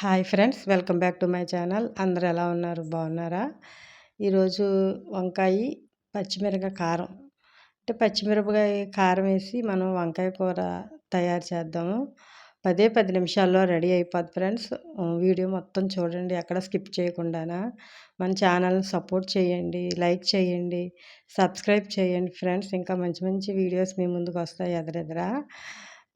Hi friends, welcome back to my channel. అందరూ ఎలా ఉన్నారు? బాగున్నారా? ఈరోజు వంకాయ పచ్చిమిరపకాయ కారం అంటే పచ్చిమిరపకాయ కారం వేసి మనం వంకాయ కూర తయారు చేద్దాము. 10 నిమిషాల్లో రెడీ అయిపోద్ది ఫ్రెండ్స్. వీడియో మొత్తం చూడండి, ఎక్కడ స్కిప్ చేయకుండానా. మన ఛానల్ని సపోర్ట్ చేయండి, లైక్ చేయండి, సబ్స్క్రైబ్ చేయండి ఫ్రెండ్స్. ఇంకా మంచి మంచి వీడియోస్ మీ ముందుకు వస్తాయి ఎదురెదురా.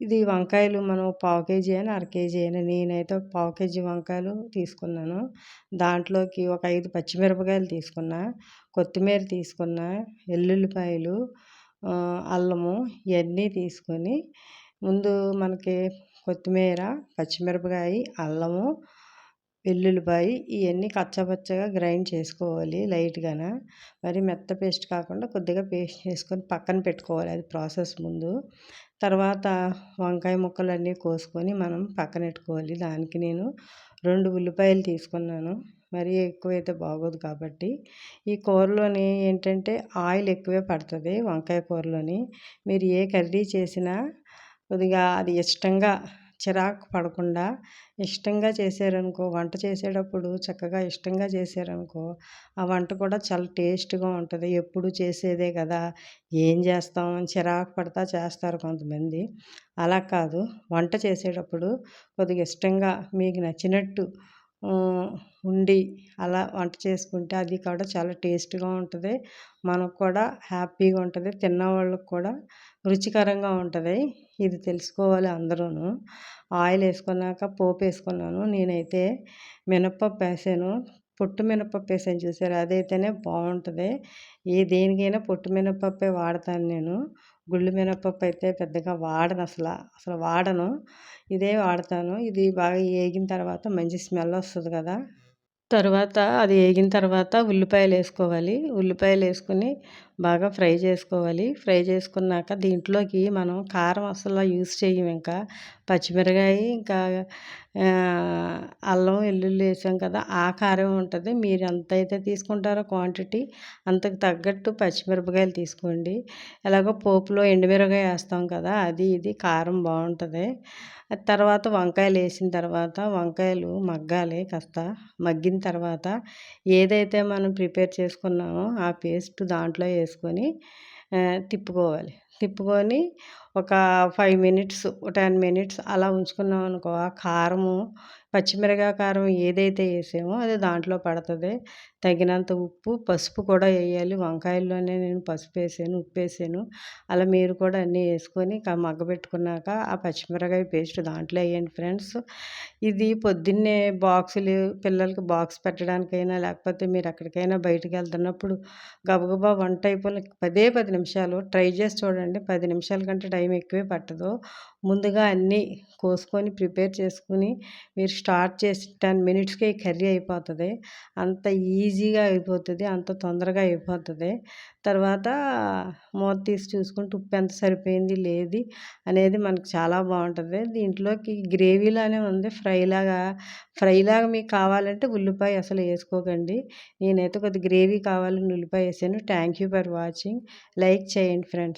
ఇది వంకాయలు మనం పావు కేజీ అయినా అర కేజీ అయినా, నేనైతే ఒక పావు కేజీ వంకాయలు తీసుకున్నాను. దాంట్లోకి ఒక 5 పచ్చిమిరపకాయలు తీసుకున్నా, కొత్తిమీర తీసుకున్నా, ఎల్లుల్లిపాయలు, అల్లము ఇవన్నీ తీసుకొని ముందు మనకి కొత్తిమీర, పచ్చిమిరపకాయ, అల్లము, వెల్లుల్లిపాయ ఇవన్నీ కచ్చాపచ్చగా గ్రైండ్ చేసుకోవాలి లైట్గాన. మరి మెత్త పేస్ట్ కాకుండా కొద్దిగా పేస్ట్ చేసుకొని పక్కన పెట్టుకోవాలి. అది ప్రాసెస్ ముందు. తర్వాత వంకాయ ముక్కలన్నీ కోసుకొని మనం పక్కన పెట్టుకోవాలి. దానికి నేను 2 ఉల్లిపాయలు తీసుకున్నాను. మరీ ఎక్కువైతే బాగోదు కాబట్టి. ఈ కూరలోని ఏంటంటే ఆయిల్ ఎక్కువే పడుతుంది. వంకాయ కూరలోని మీరు ఏ కర్రీ చేసినా కొద్దిగా అది ఇష్టంగా, చిరాకు పడకుండా ఇష్టంగా చేశారనుకో, వంట చేసేటప్పుడు చక్కగా ఇష్టంగా చేశారనుకో, ఆ వంట కూడా చాలా టేస్ట్గా ఉంటుంది. ఎప్పుడు చేసేదే కదా, ఏం చేస్తాం అని చిరాకు పడతా చేస్తారు కొంతమంది. అలా కాదు, వంట చేసేటప్పుడు కొద్దిగా ఇష్టంగా మీకు నచ్చినట్టు ఉండి అలా వంట చేసుకుంటే అది కూడా చాలా టేస్ట్గా ఉంటుంది. మనకు కూడా హ్యాపీగా ఉంటుంది, తిన్న వాళ్ళకు కూడా రుచికరంగా ఉంటుంది. ఇది తెలుసుకోవాలి అందరూను. ఆయిల్ వేసుకున్నాక పోపు వేసుకున్నాను. నేనైతే మినప్పప్పు వేసాను. పొట్టు మినప్పప్పు వేసాను చూసారు, అదైతేనే బాగుంటుంది. దేనికైనా పొట్టు మినప్పప్పే వాడతాను నేను. గుళ్ళు మినప్పప్పు అయితే పెద్దగా వాడను, అసలు వాడను. ఇదే వాడతాను. ఇది బాగా వేగిన తర్వాత మంచి స్మెల్ వస్తుంది కదా. తర్వాత అది వేగిన తర్వాత ఉల్లిపాయలు వేసుకోవాలి. ఉల్లిపాయలు వేసుకుని బాగా ఫ్రై చేసుకోవాలి. ఫ్రై చేసుకున్నాక దీంట్లోకి మనం కారం అసలు యూజ్ చేయము. ఇంకా పచ్చిమిరకాయ, ఇంకా అల్లం వెల్లుల్లి వేసాం కదా, ఆ కారం ఉంటుంది. మీరు ఎంత అయితే తీసుకుంటారో క్వాంటిటీ అంతకు తగ్గట్టు పచ్చిమిరపకాయలు తీసుకోండి. ఎలాగో పోపులో ఎండుమిరపకాయ వేస్తాం కదా, అది ఇది కారం బాగుంటుంది. తర్వాత వంకాయలు వేసిన తర్వాత వంకాయలు మగ్గాలి. కాస్త మగ్గిన తర్వాత ఏదైతే మనం ప్రిపేర్ చేసుకున్నామో ఆ పేస్ట్ దాంట్లో వేసుకొని తిప్పుకోవాలి. తిప్పుకొని ఒక 5 మినిట్స్, 10 మినిట్స్ అలా ఉంచుకున్నాం అనుకో, ఆ కారము, పచ్చిమిరపకాయ కారం ఏదైతే వేసామో అది దాంట్లో పడుతుంది. తగినంత ఉప్పు, పసుపు కూడా వేయాలి. వంకాయల్లోనే నేను పసుపు వేసాను, ఉప్పు వేసాను. అలా మీరు కూడా అన్నీ వేసుకొని మగ్గబెట్టుకున్నాక ఆ పచ్చిమిరపకాయ పేస్ట్ దాంట్లో వేయండి ఫ్రెండ్స్. ఇది పొద్దున్నే బాక్సులు, పిల్లలకి బాక్స్ పెట్టడానికైనా, లేకపోతే మీరు ఎక్కడికైనా బయటికి వెళ్తున్నప్పుడు గబగబా వంట అయిపోయిన 10 నిమిషాలు ట్రై చేసి చూడండి. 10 నిమిషాల కంటే టైం ఎక్కువే పట్టదు. ముందుగా అన్నీ కోసుకొని ప్రిపేర్ చేసుకుని మీరు స్టార్ట్ చేసి 10 మినిట్స్కే కర్రీ అయిపోతుంది. అంత ఈజీగా అయిపోతుంది, అంత తొందరగా అయిపోతుంది. తర్వాత మూత తీసి చూసుకుంటే ఉప్పు ఎంత సరిపోయింది లేదు అనేది మనకు చాలా బాగుంటుంది. దీంట్లోకి గ్రేవీలానే ఉంది, ఫ్రైలాగా మీకు కావాలంటే ఉల్లిపాయ అసలు వేసుకోకండి. నేనైతే కొద్దిగా గ్రేవీ కావాలని ఉల్లిపాయ వేసాను. Thank you for watching. Like చేయండి ఫ్రెండ్స్.